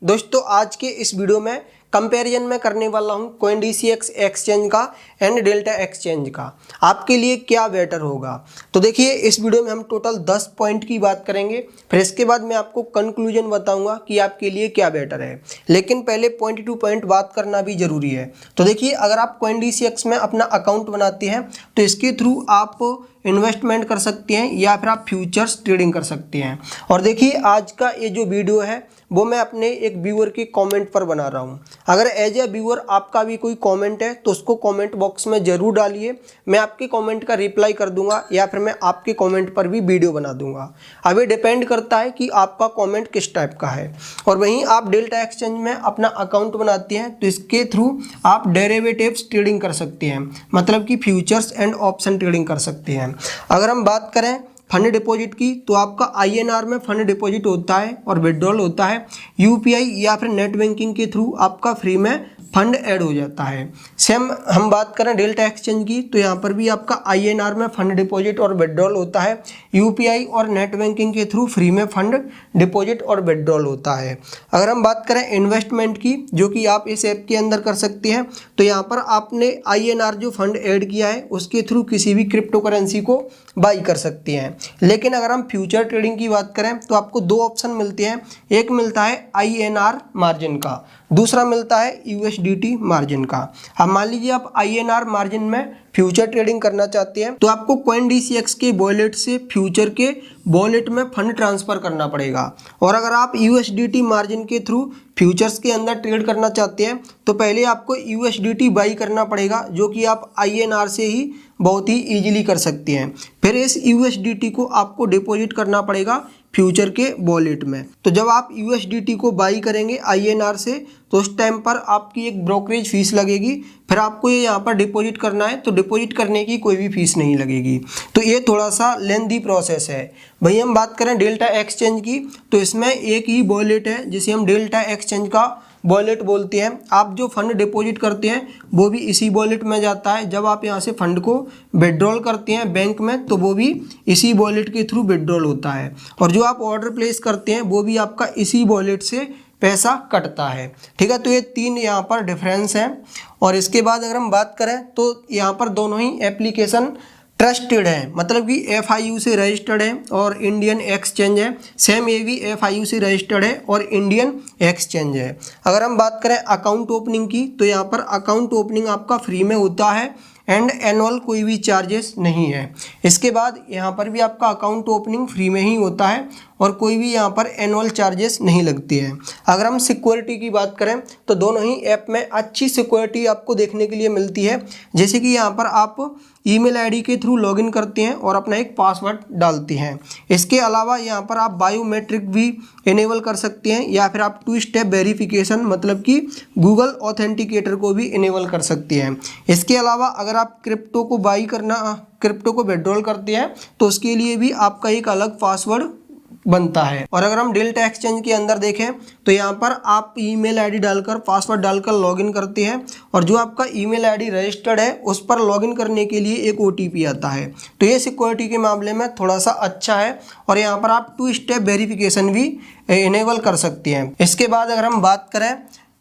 दोस्तों आज के इस वीडियो में कंपैरिजन में करने वाला हूं CoinDCX एक्सचेंज का एंड डेल्टा एक्सचेंज का। आपके लिए क्या बेटर होगा। तो देखिए इस वीडियो में हम टोटल 10 पॉइंट की बात करेंगे, फिर इसके बाद मैं आपको कंक्लूजन बताऊंगा कि आपके लिए क्या बेटर है। लेकिन पहले पॉइंट टू पॉइंट बात करना भी जरूरी है। तो देखिए अगर आप CoinDCX में अपना अकाउंट बनाते हैं तो इसके थ्रू आप इन्वेस्टमेंट कर सकते हैं या फिर आप फ्यूचर्स ट्रेडिंग कर सकते हैं। और देखिए आज का ये जो वीडियो है वो मैं अपने एक व्यूअर के कमेंट पर बना रहा हूँ। अगर एज ए व्यूअर आपका भी कोई कमेंट है तो उसको कमेंट बॉक्स में ज़रूर डालिए, मैं आपके कमेंट का रिप्लाई कर दूंगा या फिर मैं आपके कमेंट पर भी वीडियो बना दूंगा। अब ये डिपेंड करता है कि आपका कमेंट किस टाइप का है। और वहीं आप डेल्टा एक्सचेंज में अपना अकाउंट बनाते हैं तो इसके थ्रू आप डेरिवेटिव्स ट्रेडिंग कर सकते हैं, मतलब कि फ्यूचर्स एंड ऑप्शन ट्रेडिंग कर सकते हैं। अगर हम बात करें फंड डिपॉजिट की तो आपका INR में फंड डिपॉजिट होता है और विड्रॉल होता है। UPI या फिर नेट बैंकिंग के थ्रू आपका फ्री में फंड ऐड हो जाता है। सेम हम बात करें डेल्टा एक्सचेंज की तो यहाँ पर भी आपका INR में फंड डिपॉजिट और विड्रॉल होता है। UPI और नेट बैंकिंग के थ्रू फ्री में फंड डिपॉजिट और विड्रॉल होता है। अगर हम बात करें इन्वेस्टमेंट की जो कि आप इस ऐप के अंदर कर सकते हैं तो यहाँ पर आपने INR जो फंड ऐड किया है उसके थ्रू किसी भी क्रिप्टो करेंसी को बाई कर सकते हैं। लेकिन अगर हम फ्यूचर ट्रेडिंग की बात करें तो आपको दो ऑप्शन मिलते हैं, एक मिलता है INR मार्जिन का, दूसरा मिलता है USDT मार्जिन का। अब मान लीजिए आप INR मार्जिन में फ्यूचर ट्रेडिंग करना चाहते हैं तो आपको CoinDCX के वॉलेट से फ्यूचर के वॉलेट में फंड ट्रांसफर करना पड़ेगा। और अगर आप USDT मार्जिन के थ्रू फ्यूचर्स के अंदर ट्रेड करना चाहते हैं तो पहले आपको USDT बाई करना पड़ेगा, जो कि आप INR से ही बहुत ही ईजिली कर सकते हैं। फिर इस USDT को आपको डिपॉजिट करना पड़ेगा फ्यूचर के वॉलेट में। तो जब आप USDT को बाई करेंगे INR से तो उस टाइम पर आपकी एक ब्रोकरेज फीस लगेगी, फिर आपको ये यहाँ पर डिपॉजिट करना है तो डिपॉजिट करने की कोई भी फीस नहीं लगेगी। तो ये थोड़ा सा लेंथी प्रोसेस है। वहीं हम बात करें डेल्टा एक्सचेंज की तो इसमें एक ही वॉलेट है जिसे हम डेल्टा एक्सचेंज का वॉलेट बोलते हैं। आप जो फंड डिपॉजिट करते हैं वो भी इसी वॉलेट में जाता है। जब आप यहाँ से फंड को विड्रॉल करते हैं बैंक में तो वो भी इसी वॉलेट के थ्रू विड्रॉल होता है। और जो आप ऑर्डर प्लेस करते हैं वो भी आपका इसी वॉलेट से पैसा कटता है। ठीक है, तो ये तीन यहाँ पर डिफरेंस है। और इसके बाद अगर हम बात करें तो यहाँ पर दोनों ही एप्लीकेशन ट्रस्टेड है, मतलब कि FIU से रजिस्टर्ड है और इंडियन एक्सचेंज है। सेम ये भी FIU से रजिस्टर्ड है और इंडियन एक्सचेंज है। अगर हम बात करें अकाउंट ओपनिंग की तो यहाँ पर अकाउंट ओपनिंग आपका फ्री में होता है एंड एनुअल कोई भी चार्जेस नहीं है। इसके बाद यहाँ पर भी आपका अकाउंट ओपनिंग फ्री में ही होता है और कोई भी यहाँ पर एनुअल चार्जेस नहीं लगते हैं। अगर हम सिक्योरिटी की बात करें तो दोनों ही ऐप में अच्छी सिक्योरिटी आपको देखने के लिए मिलती है। जैसे कि यहाँ पर आप ईमेल आईडी के थ्रू लॉगिन करते हैं और अपना एक पासवर्ड डालते हैं। इसके अलावा यहाँ पर आप बायोमेट्रिक भी इनेबल कर सकते हैं या फिर आप 2 स्टेप वेरिफिकेशन मतलब कि गूगल ऑथेंटिकेटर को भी इनेबल कर सकते हैं। इसके अलावा अगर आप क्रिप्टो को विड्रॉल करते हैं तो उसके लिए भी आपका एक अलग पासवर्ड बनता है। और अगर हम डेल्टा एक्सचेंज के अंदर देखें तो यहाँ पर आप ईमेल आईडी डालकर पासवर्ड डालकर लॉगिन करते हैं और जो आपका ईमेल आईडी रजिस्टर्ड है उस पर लॉगिन करने के लिए एक OTP आता है। तो ये सिक्योरिटी के मामले में थोड़ा सा अच्छा है और यहाँ पर आप 2 स्टेप वेरिफिकेशन भी इनेबल कर सकते हैं। इसके बाद अगर हम बात करें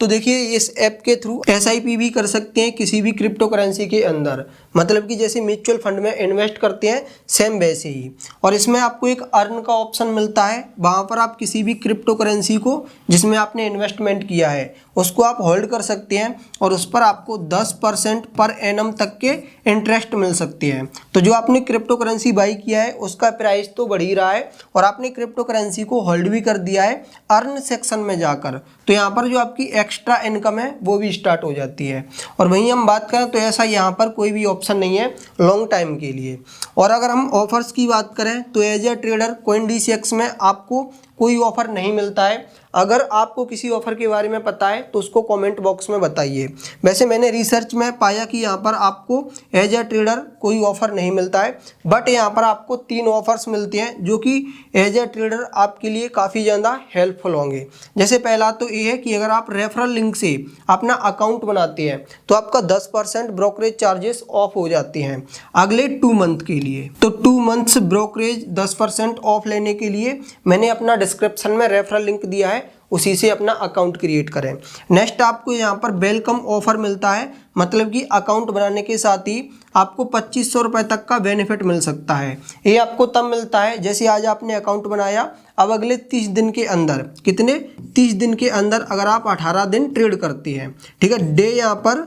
तो देखिए इस ऐप के थ्रू SIP भी कर सकते हैं किसी भी क्रिप्टो करेंसी के अंदर, मतलब कि जैसे म्यूचुअल फंड में इन्वेस्ट करते हैं सेम वैसे ही। और इसमें आपको एक अर्न का ऑप्शन मिलता है, वहाँ पर आप किसी भी क्रिप्टो करेंसी को जिसमें आपने इन्वेस्टमेंट किया है उसको आप होल्ड कर सकते हैं और उस पर आपको 10% पर एनम तक के इंटरेस्ट मिल सकते हैं। तो जो आपने क्रिप्टो करेंसी बाई किया है उसका प्राइस तो बढ़ ही रहा है और आपने क्रिप्टो करेंसी को होल्ड भी कर दिया है अर्न सेक्शन में जाकर, तो यहाँ पर जो आपकी एक्स्ट्रा इनकम है वो भी स्टार्ट हो जाती है। और वहीं हम बात करें तो ऐसा यहाँ पर कोई भी ऑप्शन नहीं है लॉन्ग टाइम के लिए। और अगर हम ऑफर्स की बात करें तो एज ए ट्रेडर CoinDCX में आपको कोई ऑफर नहीं मिलता है। अगर आपको किसी ऑफर के बारे में पता है तो उसको कमेंट बॉक्स में बताइए। वैसे मैंने रिसर्च में पाया कि यहाँ पर आपको एज ए ट्रेडर कोई ऑफर नहीं मिलता है, बट यहाँ पर आपको 3 ऑफर्स मिलते हैं जो कि एज ए ट्रेडर आपके लिए काफ़ी ज़्यादा हेल्पफुल होंगे। जैसे पहला तो ये है कि अगर आप रेफरल लिंक से अपना अकाउंट बनाते हैं तो आपका 10% ब्रोकरेज चार्जेस ऑफ हो जाते हैं अगले 2 मंथ के लिए। तो 2 मंथ्स ब्रोकरेज 10% ऑफ लेने के लिए मैंने अपना डिस्क्रिप्शन में रेफरल लिंक दिया है, उसी से अपना अकाउंट क्रिएट करें। नेक्स्ट आपको यहाँ पर वेलकम ऑफर मिलता है, मतलब कि अकाउंट बनाने के साथ ही आपको 2500 रुपये तक का बेनिफिट मिल सकता है। ये आपको तब मिलता है जैसे आज आपने अकाउंट बनाया, अब अगले 30 दिन के अंदर, कितने 30 दिन के अंदर अगर आप 18 दिन ट्रेड करती हैं, ठीक है, डे यहाँ पर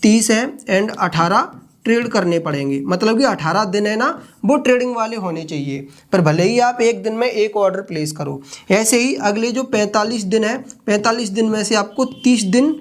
30 है एंड 18 ट्रेड करने पड़ेंगे, मतलब कि 18 दिन है ना वो ट्रेडिंग वाले होने चाहिए। पर भले ही आप एक दिन में एक ऑर्डर प्लेस करो, ऐसे ही अगले जो 45 दिन है, 45 दिन में से आपको 30 दिन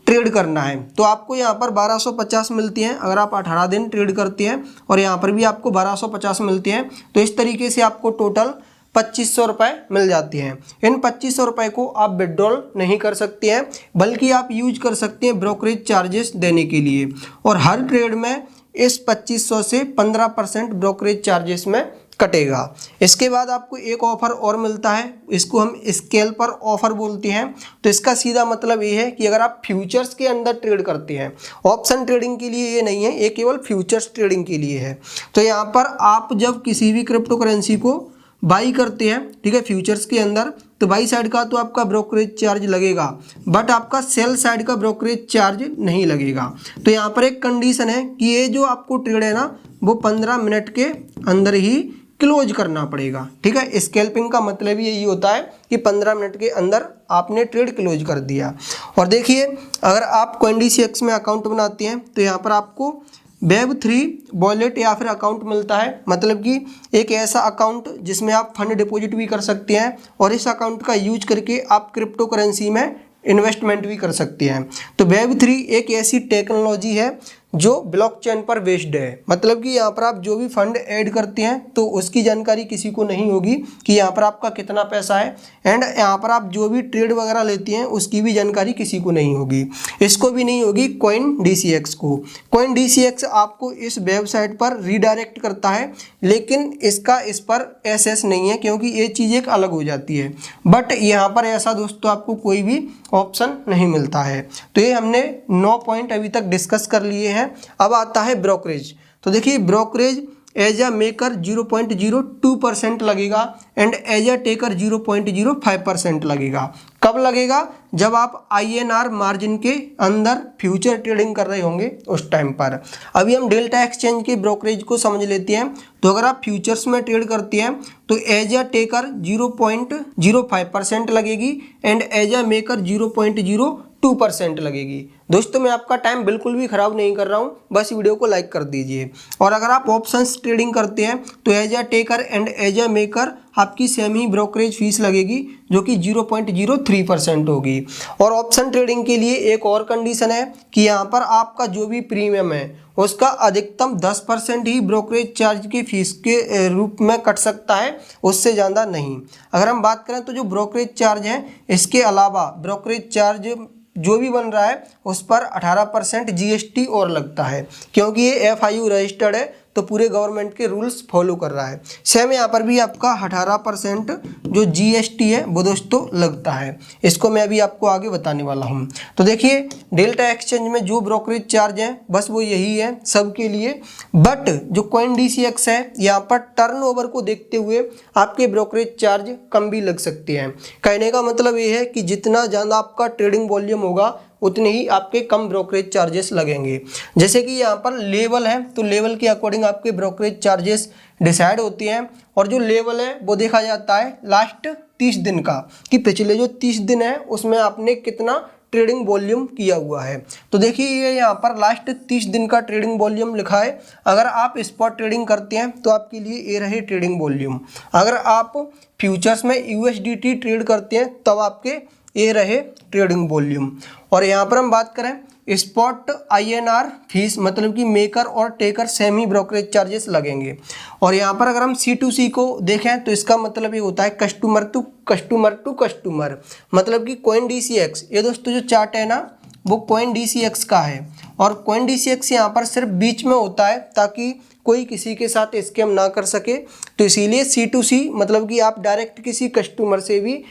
ट्रेड करना है, तो आपको यहाँ पर 1250 मिलती हैं अगर आप 18 दिन ट्रेड करती हैं, और यहाँ पर भी आपको 1250 मिलती हैं। तो इस तरीके से आपको टोटल 2500 रुपये मिल जाती हैं। इन 2500 रुपये को आप विड्रॉल नहीं कर सकते हैं, बल्कि आप यूज कर सकते हैं ब्रोकरेज चार्जेस देने के लिए, और हर ट्रेड में इस 2500 से 15% ब्रोकरेज चार्जेस में कटेगा। इसके बाद आपको एक ऑफर और मिलता है, इसको हम स्कैल्पर ऑफर बोलते हैं। तो इसका सीधा मतलब ये है कि अगर आप फ्यूचर्स के अंदर ट्रेड करते हैं, ऑप्शन ट्रेडिंग के लिए ये नहीं है, ये केवल फ्यूचर्स ट्रेडिंग के लिए है। तो यहाँ पर आप जब किसी भी क्रिप्टो करेंसी को बाई करते हैं, ठीक है, फ्यूचर्स के अंदर, तो बाई साइड का तो आपका ब्रोकरेज चार्ज लगेगा, बट आपका सेल साइड का ब्रोकरेज चार्ज नहीं लगेगा। तो यहाँ पर एक कंडीशन है कि ये जो आपको ट्रेड है ना वो 15 मिनट के अंदर ही क्लोज करना पड़ेगा, ठीक है। स्कैल्पिंग का मतलब यही होता है कि 15 मिनट के अंदर आपने ट्रेड क्लोज कर दिया। और देखिए, अगर आप CoinDCX में अकाउंट बनाते हैं तो यहाँ पर आपको Web3 वॉलेट या फिर अकाउंट मिलता है, मतलब कि एक ऐसा अकाउंट जिसमें आप फंड डिपॉजिट भी कर सकते हैं, और इस अकाउंट का यूज करके आप क्रिप्टो करेंसी में इन्वेस्टमेंट भी कर सकते हैं। तो Web3 एक ऐसी टेक्नोलॉजी है जो ब्लॉकचेन पर बेस्ड है, मतलब कि यहाँ पर आप जो भी फंड ऐड करते हैं तो उसकी जानकारी किसी को नहीं होगी कि यहाँ पर आपका कितना पैसा है, एंड यहाँ पर आप जो भी ट्रेड वगैरह लेती हैं उसकी भी जानकारी किसी को नहीं होगी। इसको भी नहीं होगी CoinDCX को। CoinDCX आपको इस वेबसाइट पर रीडायरेक्ट करता है, लेकिन इसका इस पर एक्सेस नहीं है क्योंकि ये चीज़ एक अलग हो जाती है। बट यहाँ पर ऐसा दोस्तों आपको कोई भी ऑप्शन नहीं मिलता है। तो ये हमने 9 पॉइंट अभी तक डिस्कस कर लिए हैं। अब आता है ब्रोकरेज। तो देखिए, ब्रोकरेज एज अ मेकर 0.02% लगेगा एंड एज अ टेकर 0.05% लगेगा। कब लगेगा? जब आप INR मार्जिन के अंदर फ्यूचर ट्रेडिंग कर रहे होंगे उस टाइम पर। अभी हम डेल्टा एक्सचेंज के ब्रोकरेज को समझ लेते हैं। तो अगर आप फ्यूचर्स में ट्रेड करते हैं तो एज अ टेकर 0.05% लगेगी एंड एज अ मेकर 0.02% लगेगी। दोस्तों, मैं आपका टाइम बिल्कुल भी ख़राब नहीं कर रहा हूँ, बस वीडियो को लाइक कर दीजिए। और अगर आप ऑप्शंस ट्रेडिंग करते हैं तो as a taker and as a maker आपकी सेम ही ब्रोकरेज फीस लगेगी जो कि 0.03% होगी। और ऑप्शन ट्रेडिंग के लिए एक और कंडीशन है कि यहाँ पर आपका जो भी प्रीमियम है उसका अधिकतम 10% ही ब्रोकरेज चार्ज की फीस के रूप में कट सकता है, उससे ज़्यादा नहीं। अगर हम बात करें तो जो ब्रोकरेज चार्ज है, इसके अलावा ब्रोकरेज चार्ज जो भी बन रहा है उस पर 18% GST और लगता है, क्योंकि ये FIU रजिस्टर्ड है तो पूरे गवर्नमेंट के रूल्स फॉलो कर रहा है। सेम यहाँ पर भी आपका 18% जो GST है वो दोस्तों लगता है। इसको मैं अभी आपको आगे बताने वाला हूँ। तो देखिए, डेल्टा एक्सचेंज में जो ब्रोकरेज चार्ज है बस वो यही है सबके लिए। बट जो CoinDCX है, यहाँ पर टर्नओवर को देखते हुए आपके ब्रोकरेज चार्ज कम भी लग सकते हैं। कहने का मतलब ये है कि जितना ज़्यादा आपका ट्रेडिंग वॉल्यूम होगा उतने ही आपके कम ब्रोकरेज चार्जेस लगेंगे। जैसे कि यहाँ पर लेवल है तो लेवल के अकॉर्डिंग आपके ब्रोकरेज चार्जेस डिसाइड होती हैं। और जो लेवल है वो देखा जाता है लास्ट 30 दिन का, कि पिछले जो 30 दिन है उसमें आपने कितना ट्रेडिंग वॉल्यूम किया हुआ है। तो देखिए, ये यहाँ पर लास्ट 30 दिन का ट्रेडिंग वॉल्यूम लिखा है। अगर आप स्पॉट ट्रेडिंग करते हैं तो आपके लिए ये रहे ट्रेडिंग वॉल्यूम। अगर आप फ्यूचर्स में USDT ट्रेड करते हैं तब आपके ये रहे ट्रेडिंग वॉल्यूम। और यहाँ पर हम बात करें स्पॉट INR फीस, मतलब कि मेकर और टेकर सेम ही ब्रोकरेज चार्जेस लगेंगे। और यहाँ पर अगर हम C2C को देखें तो इसका मतलब ये होता है कस्टमर टू कस्टमर, मतलब कि CoinDCX, ये दोस्तों जो चार्ट है ना वो CoinDCX का है। और CoinDCX यहाँ पर सिर्फ बीच में होता है ताकि कोई किसी के साथ स्कैम ना कर सके। तो इसीलिए C2C मतलब कि आप डायरेक्ट किसी कस्टमर से भी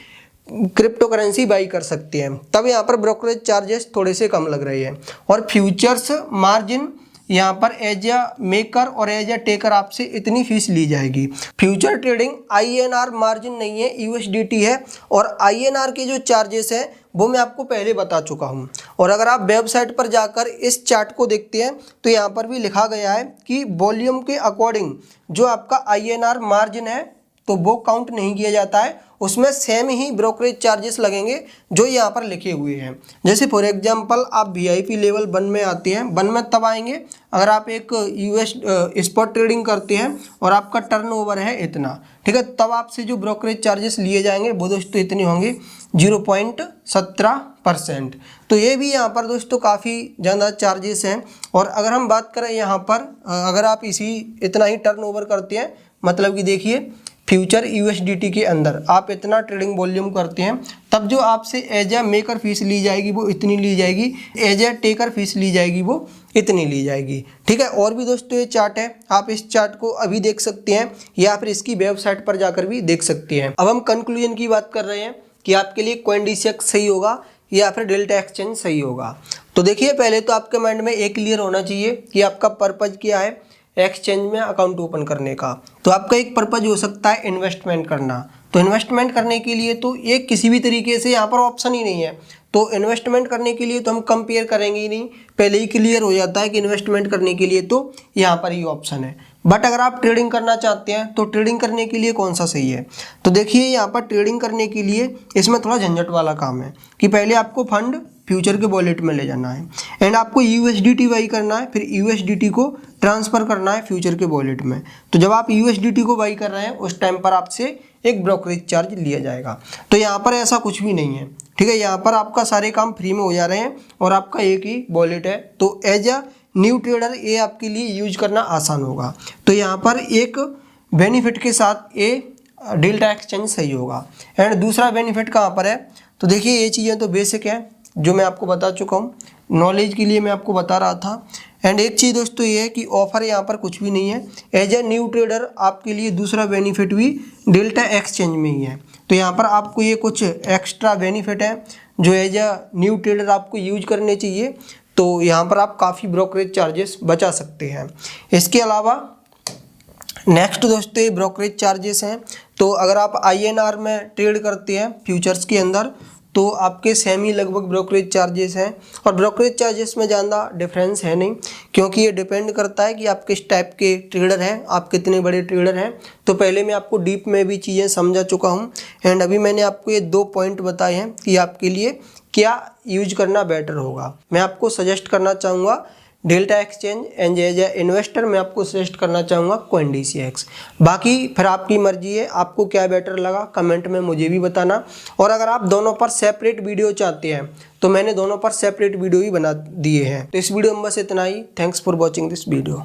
क्रिप्टो करेंसी बाई कर सकते हैं, तब यहाँ पर ब्रोकरेज चार्जेस थोड़े से कम लग रहे हैं। और फ्यूचर्स मार्जिन यहाँ पर एज ए मेकर और एज ए टेकर आपसे इतनी फीस ली जाएगी। फ्यूचर ट्रेडिंग INR मार्जिन नहीं है, USDT है, और INR के जो चार्जेस हैं वो मैं आपको पहले बता चुका हूँ। और अगर आप वेबसाइट पर जाकर इस चार्ट को देखते हैं तो यहाँ पर भी लिखा गया है कि वॉल्यूम के अकॉर्डिंग जो आपका INR मार्जिन है तो वो काउंट नहीं किया जाता है, उसमें सेम ही ब्रोकरेज चार्जेस लगेंगे जो यहाँ पर लिखे हुए हैं। जैसे फॉर एग्जांपल आप VIP लेवल 1 में आते हैं, 1 में तब आएंगे अगर आप एक US स्पॉट ट्रेडिंग करते हैं और आपका टर्नओवर है इतना, ठीक है, तब आपसे जो ब्रोकरेज चार्जेस लिए जाएंगे वो दोस्तों इतने होंगे 0.17%। तो ये भी यहाँ पर दोस्तों काफ़ी ज़्यादा चार्जेस हैं। और अगर हम बात करें यहाँ पर अगर आप इतना ही टर्नओवर करते हैं, मतलब कि देखिए फ्यूचर USDT के अंदर आप इतना ट्रेडिंग वॉल्यूम करते हैं, तब जो आपसे एज ए मेकर फीस ली जाएगी वो इतनी ली जाएगी, एज ए टेकर फीस ली जाएगी वो इतनी ली जाएगी, ठीक है। और भी दोस्तों ये चार्ट है, आप इस चार्ट को अभी देख सकते हैं या फिर इसकी वेबसाइट पर जाकर भी देख सकते हैं। अब हम कंक्लूजन की बात कर रहे हैं कि आपके लिए CoinDCX सही होगा या फिर डेल्टा एक्सचेंज सही होगा। तो देखिए पहले तो आपके माइंड में एक क्लियर होना चाहिए कि आपका पर्पज क्या है एक्सचेंज में अकाउंट ओपन करने का। तो आपका एक पर्पज हो सकता है इन्वेस्टमेंट करना, तो इन्वेस्टमेंट करने के लिए तो ये किसी भी तरीके से यहाँ पर ऑप्शन ही नहीं है। तो इन्वेस्टमेंट करने के लिए तो हम कंपेयर करेंगे ही नहीं, पहले ही क्लियर हो जाता है कि इन्वेस्टमेंट करने के लिए तो यहाँ पर ही ऑप्शन है। बट अगर आप ट्रेडिंग करना चाहते हैं तो ट्रेडिंग करने के लिए कौन सा सही है? तो देखिए यहाँ पर ट्रेडिंग करने के लिए इसमें थोड़ा झंझट वाला काम है कि पहले आपको फंड फ्यूचर के वॉलेट में ले जाना है एंड आपको USDT बाई करना है, फिर USDT को ट्रांसफ़र करना है फ्यूचर के वॉलेट में। तो जब आप USDT को बाई कर रहे हैं उस टाइम पर आपसे एक ब्रोकरेज चार्ज लिया जाएगा। तो यहाँ पर ऐसा कुछ भी नहीं है, ठीक है। यहाँ पर आपका सारे काम फ्री में हो जा रहे हैं और आपका एक ही वॉलेट है, तो एज अ न्यू ट्रेडर ये आपके लिए यूज करना आसान होगा। तो यहाँ पर एक बेनिफिट के साथ ये डेल्टा एक्सचेंज सही होगा। एंड दूसरा बेनिफिट कहाँ पर है? तो देखिए ये चीज़ें तो बेसिक है जो मैं आपको बता चुका हूँ, नॉलेज के लिए मैं आपको बता रहा था। एंड एक चीज़ दोस्तों ये है कि ऑफर यहाँ पर कुछ भी नहीं है। एज ए न्यू ट्रेडर आपके लिए दूसरा बेनिफिट भी डेल्टा एक्सचेंज में ही है। तो यहाँ पर आपको ये कुछ एक्स्ट्रा बेनिफिट है जो एज ए न्यू ट्रेडर आपको यूज करने चाहिए। तो यहाँ पर आप काफ़ी ब्रोकरेज चार्जेस बचा सकते हैं। इसके अलावा नेक्स्ट दोस्तों ये ब्रोकरेज चार्जेस हैं। तो अगर आप INR में ट्रेड करते हैं फ्यूचर्स के अंदर तो आपके सेम ही लगभग ब्रोकरेज चार्जेस हैं। और ब्रोकरेज चार्जेस में ज़्यादा डिफरेंस है नहीं, क्योंकि ये डिपेंड करता है कि आप किस टाइप के ट्रेडर हैं, आप कितने बड़े ट्रेडर हैं। तो पहले मैं आपको डीप में भी चीज़ें समझा चुका हूँ एंड अभी मैंने आपको ये 2 पॉइंट बताए हैं कि आपके लिए क्या यूज करना बेटर होगा। मैं आपको सजेस्ट करना चाहूँगा Delta Exchange and as a investor मैं आपको सजेस्ट करना चाहूँगा CoinDCX। बाकी फिर आपकी मर्जी है, आपको क्या बेटर लगा कमेंट में मुझे भी बताना। और अगर आप दोनों पर सेपरेट वीडियो चाहते हैं तो मैंने दोनों पर सेपरेट वीडियो ही बना दिए हैं। तो इस वीडियो में बस इतना ही। Thanks for watching this video.